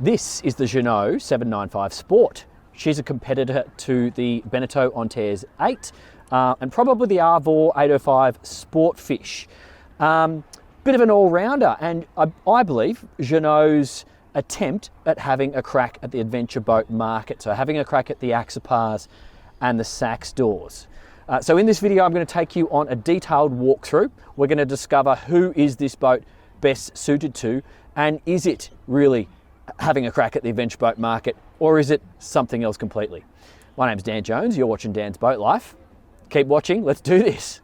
This is the Jeanneau 795 Sport. She's a competitor to the Beneteau on Tears 8 and probably the Arvor 805 Sportfish. Bit of an all-rounder, and I believe Jeanneau's attempt at having a crack at the adventure boat market, so having a crack at the Axopars and the Sax doors. So in this video, I'm going to take you on a detailed walkthrough. We're going to discover who is this boat best suited to, and is it really having a crack at the adventure boat market, or is it something else completely? My name's Dan Jones, you're watching Dan's Boat Life. Keep watching, let's do this.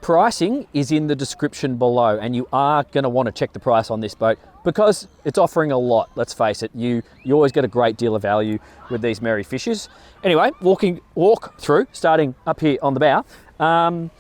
Pricing is in the description below, and you are going to want to check the price on this boat because it's offering a lot, let's face it. You always get a great deal of value with these Merry Fishers. Anyway, walk through, starting up here on the bow.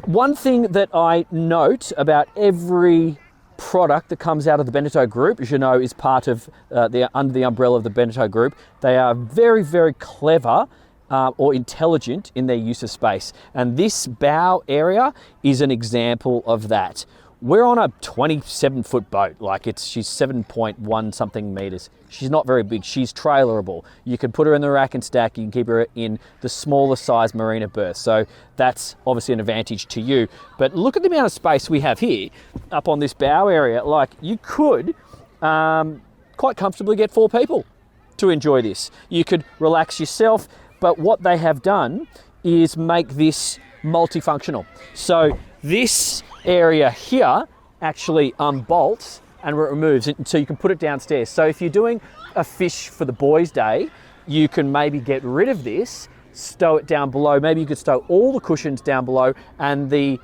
One thing that I note about every product that comes out of the Beneteau group, Jeanneau is part of under the umbrella of the Beneteau group. They are very, very clever or intelligent in their use of space. And this bow area is an example of that. We're on a 27-foot boat, she's 7.1 something meters. She's not very big, she's trailerable. You can put her in the rack and stack, you can keep her in the smaller size marina berth. So that's obviously an advantage to you. But look at the amount of space we have here up on this bow area. You could quite comfortably get 4 people to enjoy this. You could relax yourself, but what they have done is make this multifunctional. So this area here actually unbolts and removes it, so you can put it downstairs. So if you're doing a fish for the boys' day, you can maybe get rid of this, stow it down below. Maybe you could stow all the cushions down below, and the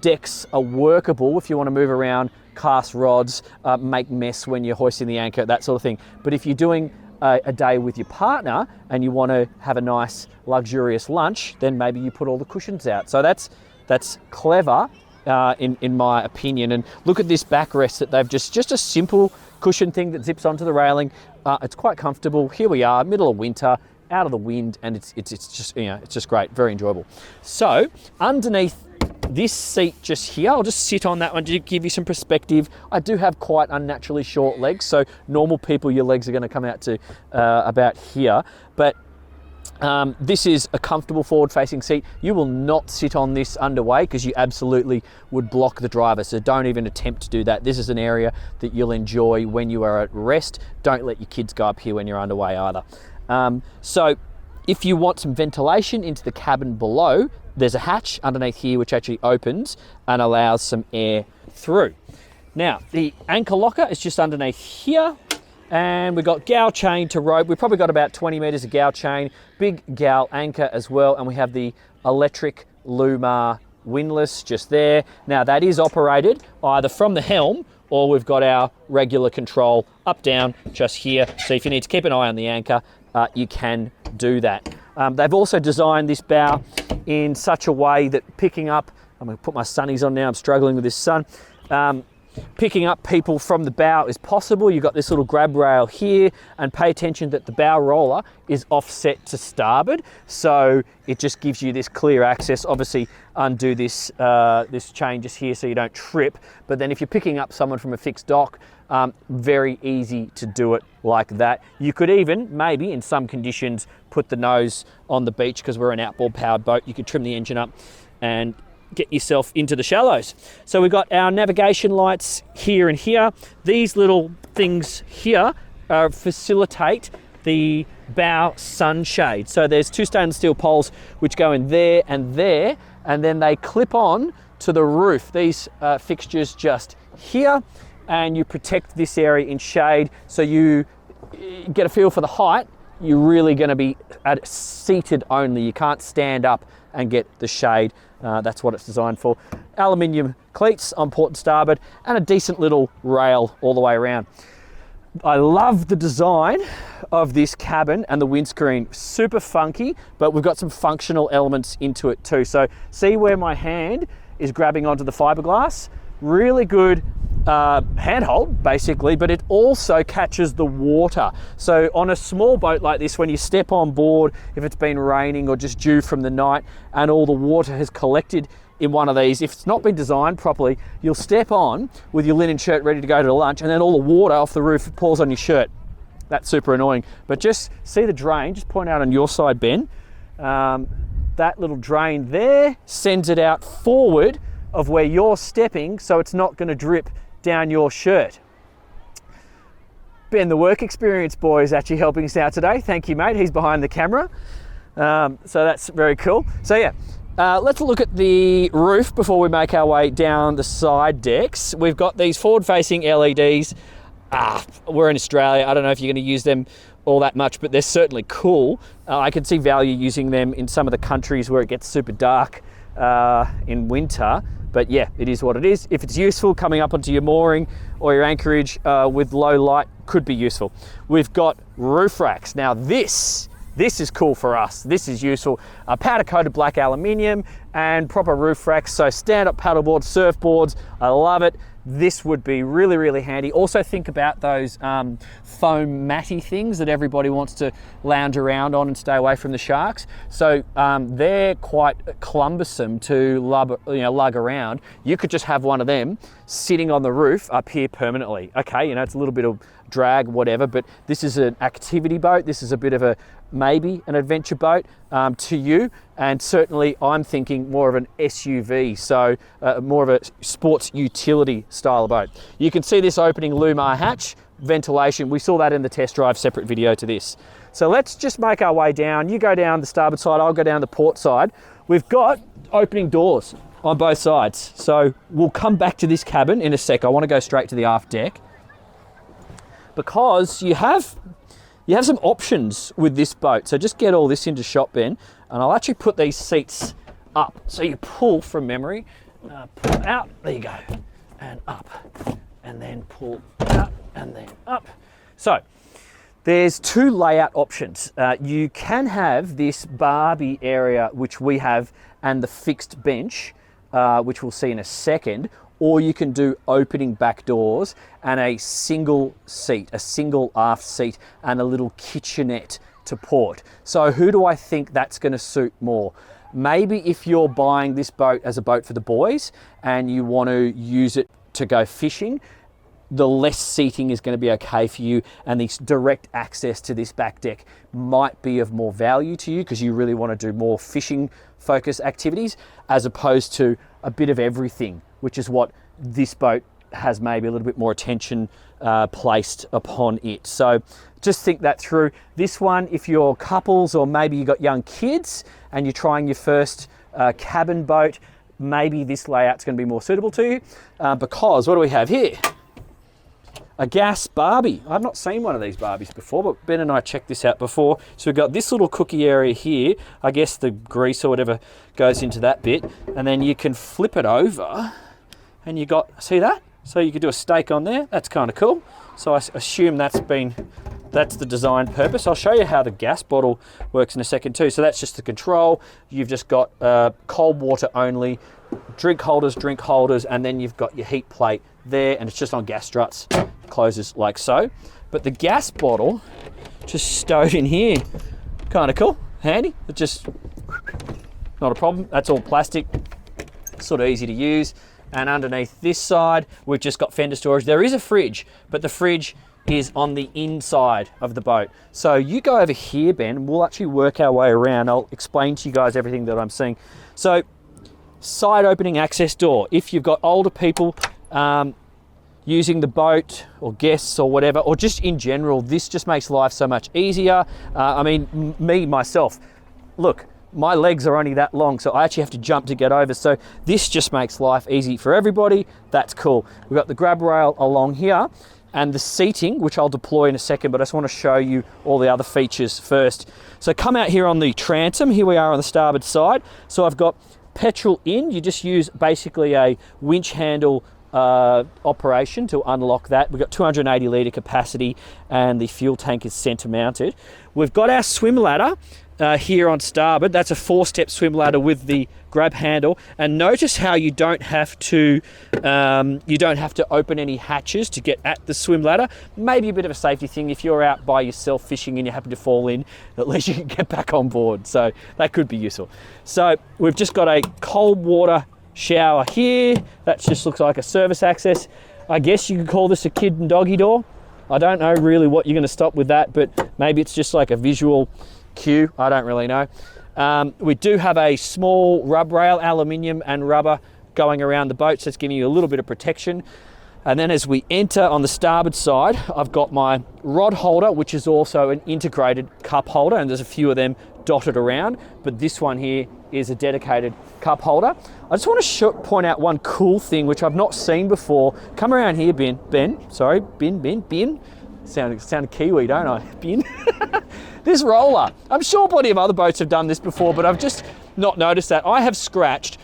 decks are workable if you want to move around, cast rods, make mess when you're hoisting the anchor, that sort of thing. But if you're doing a day with your partner and you want to have a nice luxurious lunch, then maybe you put all the cushions out. So that's clever in my opinion. And look at this backrest that they've just a simple cushion thing that zips onto the railing. It's quite comfortable. Here we are, middle of winter, out of the wind, and it's just, it's just great, very enjoyable. So underneath this seat just here, I'll just sit on that one to give you some perspective. I do have quite unnaturally short legs, so normal people, your legs are going to come out to about here. But this is a comfortable forward-facing seat. You will not sit on this underway because you absolutely would block the driver, so don't even attempt to do that. This is an area that you'll enjoy when you are at rest. Don't let your kids go up here when you're underway either. So if you want some ventilation into the cabin below, there's a hatch underneath here which actually opens and allows some air through. Now, the anchor locker is just underneath here, and we've got gow chain to rope. We've probably got about 20 meters of gow chain, big gow anchor as well, and we have the electric Lumar windlass just there. Now, that is operated either from the helm, or we've got our regular control up, down, just here. So if you need to keep an eye on the anchor, you can do that. They've also designed this bow in such a way that picking up, I'm going to put my sunnies on now, I'm struggling with this sun. Picking up people from the bow is possible. You've got this little grab rail here, and pay attention that the bow roller is offset to starboard, so it just gives you this clear access. Obviously undo this this chain just here so you don't trip, but then if you're picking up someone from a fixed dock, very easy to do it like that. You could even, maybe in some conditions, put the nose on the beach because we're an outboard powered boat. You could trim the engine up and get yourself into the shallows. So we've got our navigation lights here and here. These little things here facilitate the bow sunshade. So there's 2 stainless steel poles which go in there, and then they clip on to the roof. These fixtures just here, and you protect this area in shade, so you get a feel for the height. You're really going to be seated only. You can't stand up and get the shade. That's what it's designed for. Aluminium cleats on port and starboard, and a decent little rail all the way around. I love the design of this cabin and the windscreen. Super funky, but we've got some functional elements into it too. So see where my hand is grabbing onto the fiberglass? Really good handhold basically, but it also catches the water. So on a small boat like this, when you step on board, if it's been raining or just dew from the night and all the water has collected in one of these, if it's not been designed properly, you'll step on with your linen shirt ready to go to lunch, and then all the water off the roof pours on your shirt. That's super annoying. But just see the drain, just point out on your side, Ben. That little drain there sends it out forward of where you're stepping, so it's not going to drip down your shirt. Ben, the work experience boy, is actually helping us out today. Thank you, mate. He's behind the camera. So that's very cool. So yeah, let's look at the roof before we make our way down the side decks. We've got these forward-facing LEDs. We're in Australia. I don't know if you're going to use them all that much, but they're certainly cool. I can see value using them in some of the countries where it gets super dark in winter. But yeah, it is what it is. If it's useful coming up onto your mooring or your anchorage with low light, could be useful. We've got roof racks. Now this is cool for us. This is useful. Powder coated black aluminium and proper roof racks. So stand-up paddleboards, surfboards. I love it. This would be really, really handy. Also think about those foam matty things that everybody wants to lounge around on and stay away from the sharks. So they're quite cumbersome to lug around. You could just have one of them sitting on the roof up here permanently. Okay, it's a little bit of drag, whatever, but this is an activity boat. This is a bit of maybe an adventure boat to you, and certainly I'm thinking more of an SUV, so more of a sports utility style boat. You can see this opening Lumar hatch, ventilation. We saw that in the test drive, separate video to this. So let's just make our way down. You go down the starboard side, I'll go down the port side. We've got opening doors on both sides, so we'll come back to this cabin in a sec. I want to go straight to the aft deck because you have some options with this boat. So just get all this into shot, Ben, and I'll actually put these seats up. So you pull from memory, pull out, there you go, and up, and then pull out, and then up. So there's two layout options. You can have this Barbie area, which we have, and the fixed bench, which we'll see in a second, or you can do opening back doors and a single seat, a single aft seat, and a little kitchenette to port. So who do I think that's going to suit more? Maybe if you're buying this boat as a boat for the boys and you want to use it to go fishing, the less seating is going to be okay for you, and this direct access to this back deck might be of more value to you because you really want to do more fishing focused activities as opposed to a bit of everything, which is what this boat has maybe a little bit more attention placed upon it. So just think that through. This one, if you're couples or maybe you've got young kids and you're trying your first cabin boat, maybe this layout's going to be more suitable to you because what do we have here? A gas Barbie. I've not seen one of these Barbies before, but Ben and I checked this out before. So we've got this little cookie area here. I guess the grease or whatever goes into that bit. And then you can flip it over and you got, see that? So you could do a steak on there. That's kind of cool. So I assume that's the design purpose. I'll show you how the gas bottle works in a second too. So that's just the control. You've just got cold water only, drink holders, and then you've got your heat plate there, and it's just on gas struts. Closes like so. But the gas bottle just stowed in here. Kind of cool, handy. It's just not a problem. That's all plastic, sort of easy to use. And underneath this side, we've just got fender storage. There is a fridge, but the fridge is on the inside of the boat. So you go over here, Ben, we'll actually work our way around. I'll explain to you guys everything that I'm seeing. So side opening access door. If you've got older people using the boat or guests or whatever, or just in general, this just makes life so much easier. I mean, me, myself, look, my legs are only that long, so I actually have to jump to get over. So this just makes life easy for everybody. That's cool. We've got the grab rail along here and the seating, which I'll deploy in a second, but I just want to show you all the other features first. So come out here on the transom. Here we are on the starboard side. So I've got petrol in. You just use basically a winch handle operation to unlock that. We've got 280 litre capacity and the fuel tank is centre mounted. We've got our swim ladder here on starboard. That's a 4-step swim ladder with the grab handle, and notice how you don't have to open any hatches to get at the swim ladder. Maybe a bit of a safety thing if you're out by yourself fishing and you happen to fall in, at least you can get back on board, so that could be useful. So we've just got a cold water shower here. That just looks like a service access. I guess you could call this a kid and doggy door. I don't know really what you're going to stop with that, but maybe it's just like a visual cue. I don't really know. We do have a small rub rail, aluminium and rubber, going around the boat, so it's giving you a little bit of protection. And then as we enter on the starboard side, I've got my rod holder, which is also an integrated cup holder, and there's a few of them dotted around, but this one here is a dedicated cup holder. I just want to point out one cool thing which I've not seen before. Come around here, Ben. Sounded Kiwi, don't I? Ben. This roller. I'm sure plenty of other boats have done this before, but I've just not noticed that. I have scratched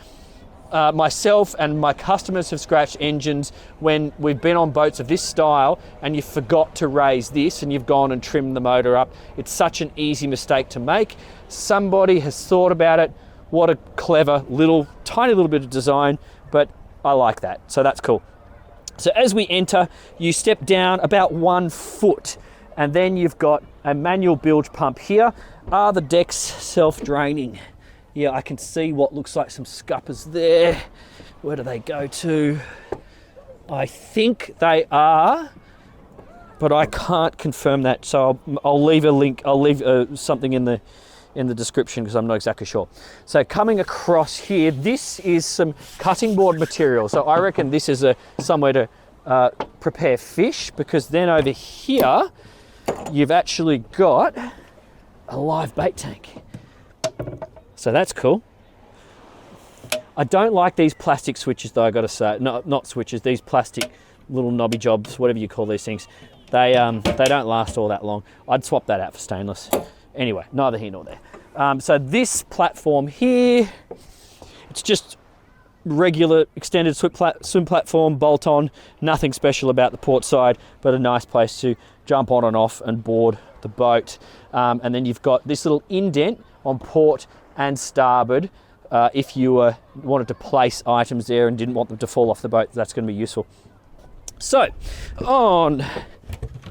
myself and my customers have scratched engines when we've been on boats of this style and you forgot to raise this and you've gone and trimmed the motor up. It's such an easy mistake to make. Somebody has thought about it. What a clever tiny little bit of design, but I like that, so that's cool. So as we enter, you step down about 1 foot, and then you've got a manual bilge pump here. Are the decks self-draining? Yeah, I can see what looks like some scuppers there. Where do they go to? I think they are, but I can't confirm that. So I'll leave a link. I'll leave something in the description because I'm not exactly sure. So coming across here, this is some cutting board material. So I reckon this is somewhere to prepare fish, because then over here, you've actually got a live bait tank. So that's cool. I don't like these plastic switches though, I gotta say. No, not switches, these plastic little knobby jobs, whatever you call these things. They don't last all that long. I'd swap that out for stainless. Anyway, neither here nor there. So this platform here, it's just regular extended swim platform, bolt on, nothing special about the port side, but a nice place to jump on and off and board the boat. And then you've got this little indent on port and starboard. If you wanted to place items there and didn't want them to fall off the boat, that's going to be useful. So on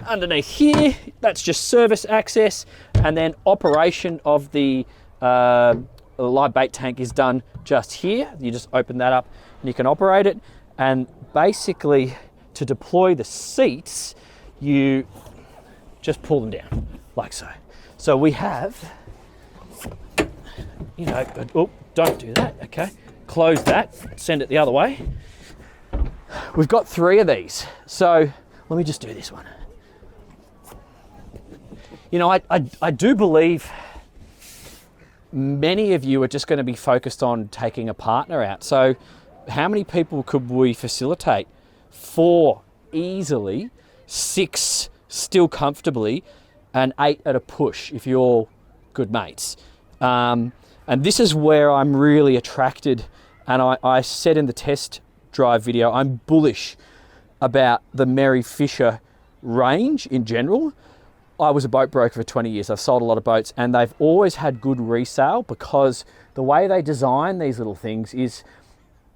underneath here, that's just service access, and then operation of the live bait tank is done just here. You just open that up and you can operate it. And basically, to deploy the seats, you just pull them down like so. So we have, oh, don't do that, okay. Close that, send it the other way. We've got 3 of these. So let me just do this one. I do believe many of you are just going to be focused on taking a partner out. So how many people could we facilitate? 4 easily, 6 still comfortably, and 8 at a push if you're all good mates. And this is where I'm really attracted. And I said in the test drive video, I'm bullish about the Merry Fisher range in general. I was a boat broker for 20 years. I've sold a lot of boats, and they've always had good resale because the way they design these little things is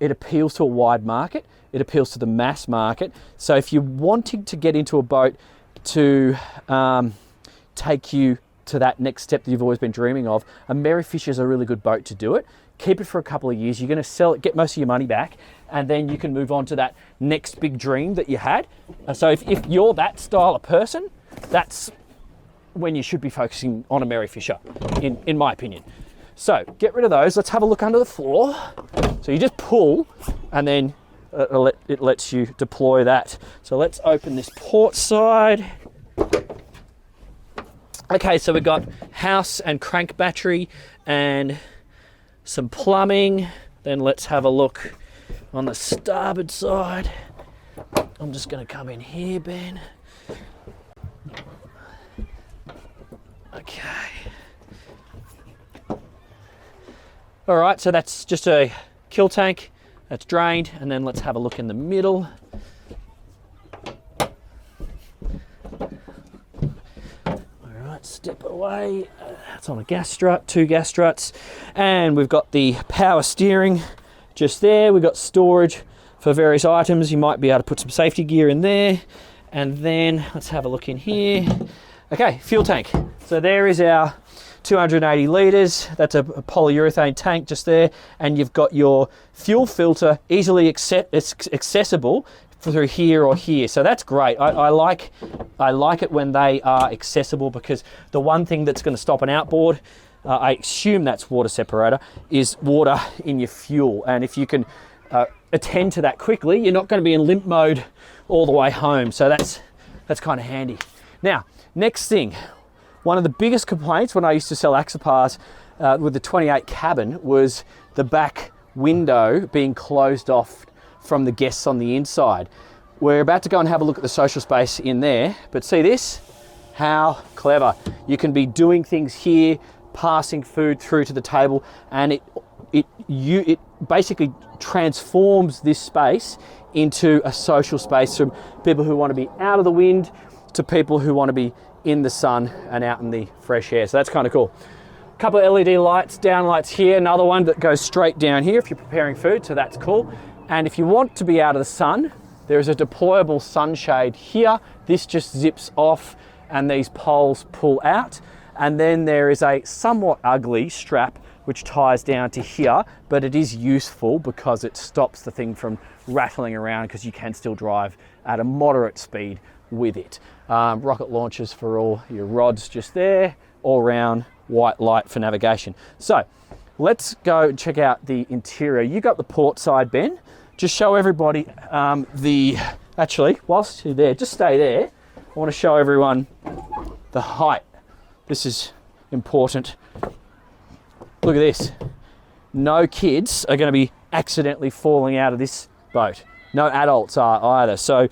it appeals to a wide market. It appeals to the mass market. So if you're wanting to get into a boat to take you to that next step that you've always been dreaming of, a Merry Fisher is a really good boat to do it. Keep it for a couple of years. You're going to sell it, get most of your money back, and then you can move on to that next big dream that you had. So if you're that style of person, that's when you should be focusing on a Merry Fisher, in my opinion. So get rid of those. Let's have a look under the floor. So you just pull, and then it lets you deploy that. So let's open this port side. Okay, so we've got house and crank battery and some plumbing. Then let's have a look on the starboard side. I'm just going to come in here, Ben. Okay. All right, so that's just a kill tank. That's drained, and then let's have a look in the middle. All right, step away. That's on a gas strut, 2 gas struts, and we've got the power steering just there. We've got storage for various items. You might be able to put some safety gear in there, and then let's have a look in here. Okay, fuel tank. So there is our 280 litres. That's a polyurethane tank just there. And you've got your fuel filter easily accessible. through here or here. So that's great. I like it when they are accessible, because the one thing that's going to stop an outboard, I assume that's water separator, is water in your fuel. And if you can attend to that quickly, you're not going to be in limp mode all the way home. So that's kind of handy. Now, next thing, one of the biggest complaints when I used to sell Axopars with the 28 cabin was the back window being closed off from the guests on the inside. We're about to go and have a look at the social space in there, but see this? How clever. You can be doing things here, passing food through to the table, and it basically transforms this space into a social space from people who want to be out of the wind to people who want to be in the sun and out in the fresh air. So that's kind of cool. A couple of LED lights, down lights here, another one that goes straight down here if you're preparing food, so that's cool. And if you want to be out of the sun, there is a deployable sunshade here. This just zips off and these poles pull out. And then there is a somewhat ugly strap which ties down to here, but it is useful because it stops the thing from rattling around, because you can still drive at a moderate speed with it. Rocket launchers for all your rods just there, all round white light for navigation. So let's go check out the interior. You got the port side, Ben. Just show everybody actually, whilst you're there, just stay there. I want to show everyone the height. This is important. Look at this. No kids are going to be accidentally falling out of this boat. No adults are either. So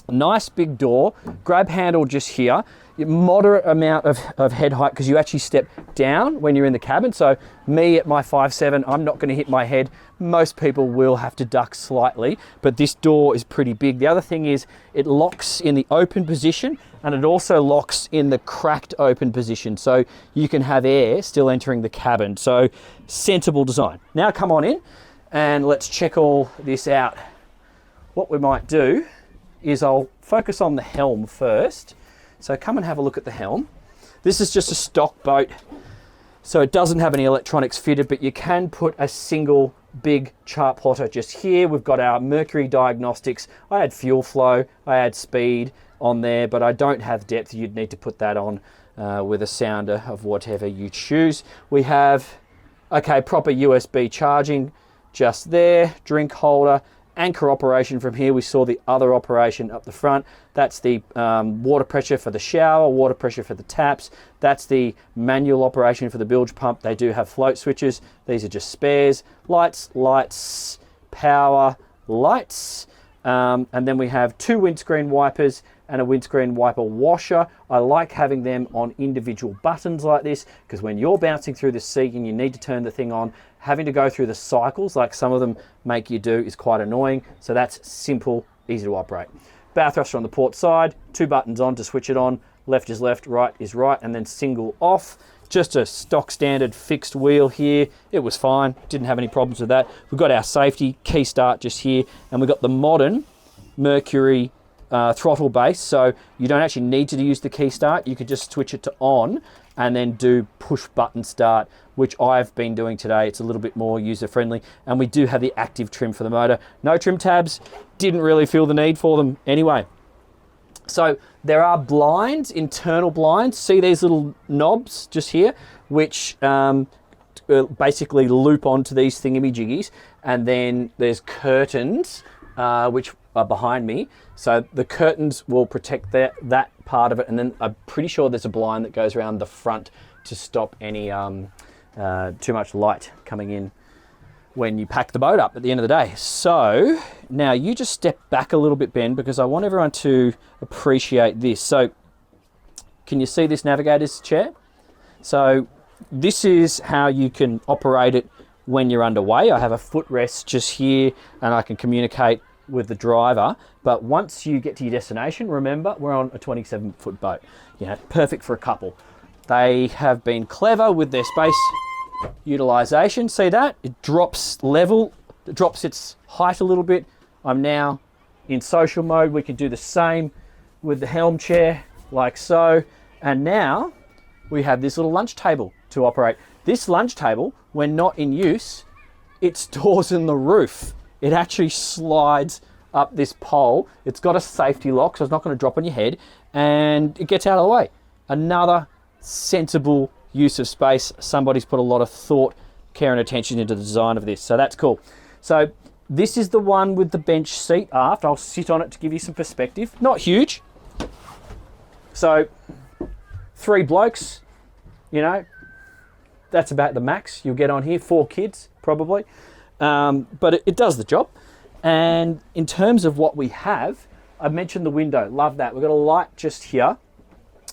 nice big door, grab handle just here, moderate amount of head height, because you actually step down when you're in the cabin. So me at my 5'7", I'm not going to hit my head. Most people will have to duck slightly, but this door is pretty big. The other thing is it locks in the open position, and it also locks in the cracked open position, so you can have air still entering the cabin. So sensible design. Now come on in and let's check all this out. What we might do is I'll focus on the helm first. So come and have a look at the helm. This is just a stock boat, so it doesn't have any electronics fitted, but you can put a single big chart plotter just here. We've got our Mercury diagnostics. I had fuel flow, I had speed on there, but I don't have depth. You'd need to put that on with a sounder of whatever you choose. We have, proper USB charging just there, drink holder, anchor operation from here. We saw the other operation up the front. That's the water pressure for the shower, water pressure for the taps. That's the manual operation for the bilge pump. They do have float switches. These are just spares. Lights, power, lights. And then we have 2 windscreen wipers and a windscreen wiper washer. I like having them on individual buttons like this, because when you're bouncing through the sea and you need to turn the thing on, having to go through the cycles like some of them make you do is quite annoying. So that's simple, easy to operate. Bow thruster on the port side, 2 buttons on to switch it on. Left is left, right is right, and then single off. Just a stock standard fixed wheel here. It was fine, didn't have any problems with that. We've got our safety key start just here, and we've got the modern Mercury throttle base, so you don't actually need to use the key start. You could just switch it to on and then do push button start, which I've been doing today. It's a little bit more user friendly, and we do have the active trim for the motor. No trim tabs, didn't really feel the need for them anyway. So there are blinds, internal blinds. See these little knobs just here, which basically loop onto these thingamajiggies, and then there's curtains which are behind me. So the curtains will protect that part of it, and then I'm pretty sure there's a blind that goes around the front to stop any too much light coming in when you pack the boat up at the end of the day. So now you just step back a little bit, Ben, because I want everyone to appreciate this. So can you see this navigator's chair? So this is how you can operate it when you're underway. I have a footrest just here, and I can communicate with the driver. But once you get to your destination, remember, we're on a 27-foot boat. Perfect for a couple. They have been clever with their space utilization. See that? It drops level, it drops its height a little bit. I'm now in social mode. We can do the same with the Helm chair, like so. And now we have this little lunch table to operate. This lunch table, when not in use, it stores in the roof. It actually slides up this pole. It's got a safety lock, so it's not going to drop on your head, and it gets out of the way. Another sensible use of space. Somebody's put a lot of thought, care and attention into the design of this, so that's cool. So this is the one with the bench seat aft. I'll sit on it to give you some perspective. Not huge. So 3 blokes, you know, that's about the max you'll get on here. 4 kids, probably. But it does the job. And in terms of what we have, I mentioned the window. Love that. We've got a light just here.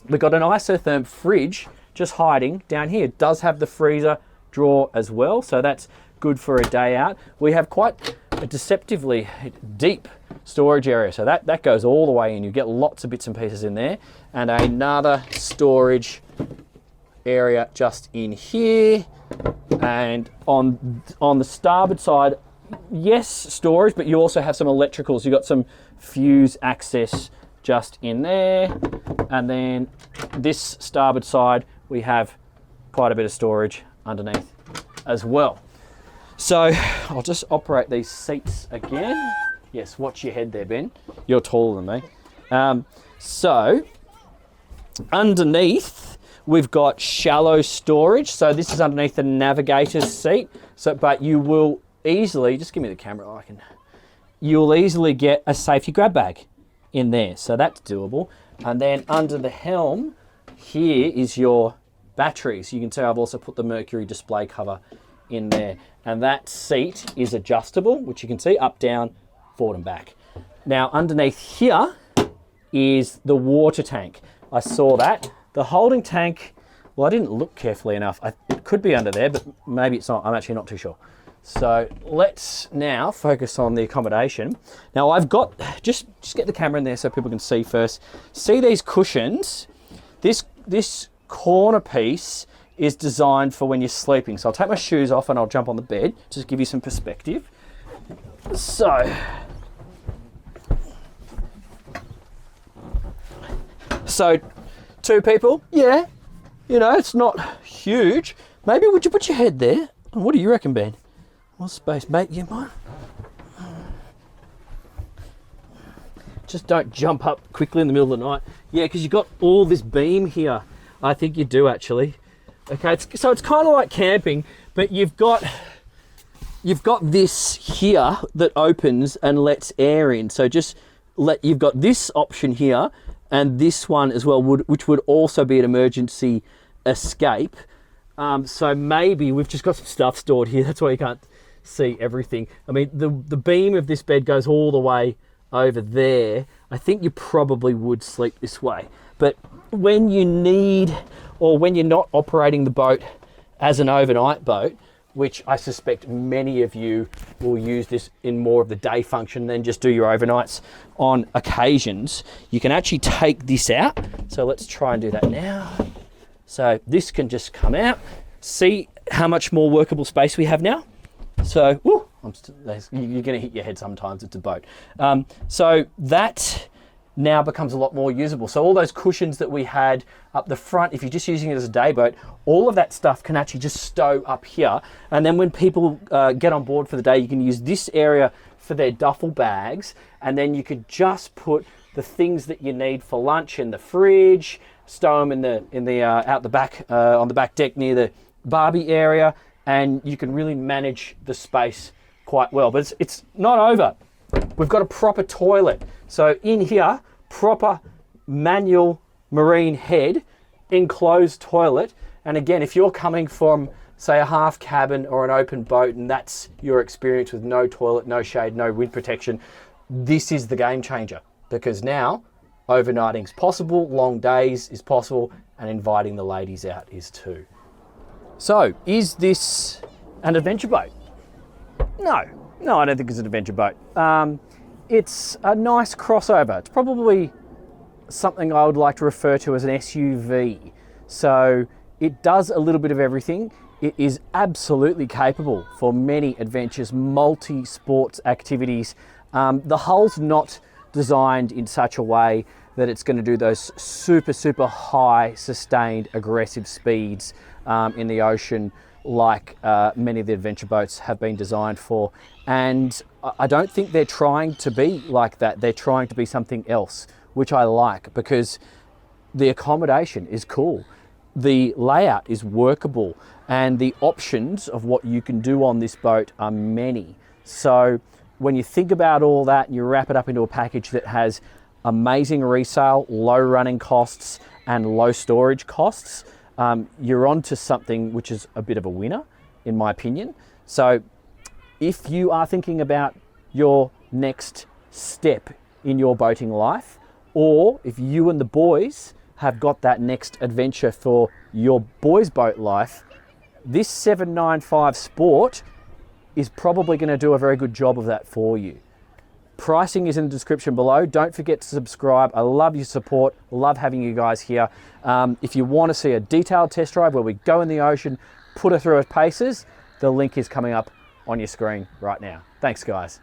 We've got an isotherm fridge just hiding down here. It does have the freezer drawer as well, so that's good for a day out. We have quite a deceptively deep storage area, so that goes all the way in. You get lots of bits and pieces in there. And another storage area just in here. And on the starboard side, yes, storage, but you also have some electricals. You've got some fuse access just in there. And then this starboard side, we have quite a bit of storage underneath as well. So I'll just operate these seats again. Yes, watch your head there, Ben. You're taller than me. So underneath, we've got shallow storage. So this is underneath the navigator's seat. So, but you will easily, just give me the camera, you'll easily get a safety grab bag in there. So that's doable. And then under the helm, here is your batteries. You can see I've also put the Mercury display cover in there. And that seat is adjustable, which you can see up, down, forward and back. Now underneath here is the water tank. I saw that. The holding tank, well, I didn't look carefully enough. It could be under there, but maybe it's not. I'm actually not too sure. So let's now focus on the accommodation. Now I've got, just get the camera in there so people can see first. See these cushions? This corner piece is designed for when you're sleeping. So I'll take my shoes off and I'll jump on the bed, just to give you some perspective. So 2 people, yeah, you know, it's not huge. Maybe would you put your head there? What do you reckon, Ben? What space, mate? You might. Just don't jump up quickly in the middle of the night. Yeah, because you've got all this beam here. I think you do actually. Okay, so it's kind of like camping, but you've got this here that opens and lets air in. So you've got this option here and this one as well, which would also be an emergency escape. So maybe we've just got some stuff stored here. That's why you can't see everything. I mean, the beam of this bed goes all the way over there. I think you probably would sleep this way. But when you need, or when you're not operating the boat as an overnight boat, which I suspect many of you will use this in more of the day function than just do your overnights on occasions, you can actually take this out. So let's try and do that now. So this can just come out. See how much more workable space we have now? So, woo, you're going to hit your head sometimes, it's a boat. So that now becomes a lot more usable. So all those cushions that we had up the front, if you're just using it as a day boat, all of that stuff can actually just stow up here. And then when people get on board for the day, you can use this area for their duffel bags. And then you could just put the things that you need for lunch in the fridge, stow them out the back, on the back deck near the barbie area. And you can really manage the space quite well. But it's not over. We've got a proper toilet. So in here, proper manual marine head, enclosed toilet. And again, if you're coming from, say, a half cabin or an open boat, and that's your experience with no toilet, no shade, no wind protection, this is the game changer. Because now, overnighting's possible, long days is possible, and inviting the ladies out is too. So, is this an adventure boat? No, I don't think it's an adventure boat. It's a nice crossover. It's probably something I would like to refer to as an SUV. So it does a little bit of everything. It is absolutely capable for many adventures, multi-sports activities. The hull's not designed in such a way that it's going to do those super, super high, sustained, aggressive speeds in the ocean like many of the adventure boats have been designed for. And I don't think they're trying to be like that. They're trying to be something else, which I like, because the accommodation is cool. The layout is workable, and the options of what you can do on this boat are many. So when you think about all that and you wrap it up into a package that has amazing resale, low running costs and low storage costs, you're onto something which is a bit of a winner, in my opinion. So if you are thinking about your next step in your boating life, or if you and the boys have got that next adventure for your boys' boat life, this 795 Sport is probably going to do a very good job of that for you. Pricing is in the description below. Don't forget to subscribe. I love your support. Love having you guys here. If you want to see a detailed test drive where we go in the ocean, put her through her paces, the link is coming up on your screen right now. Thanks, guys.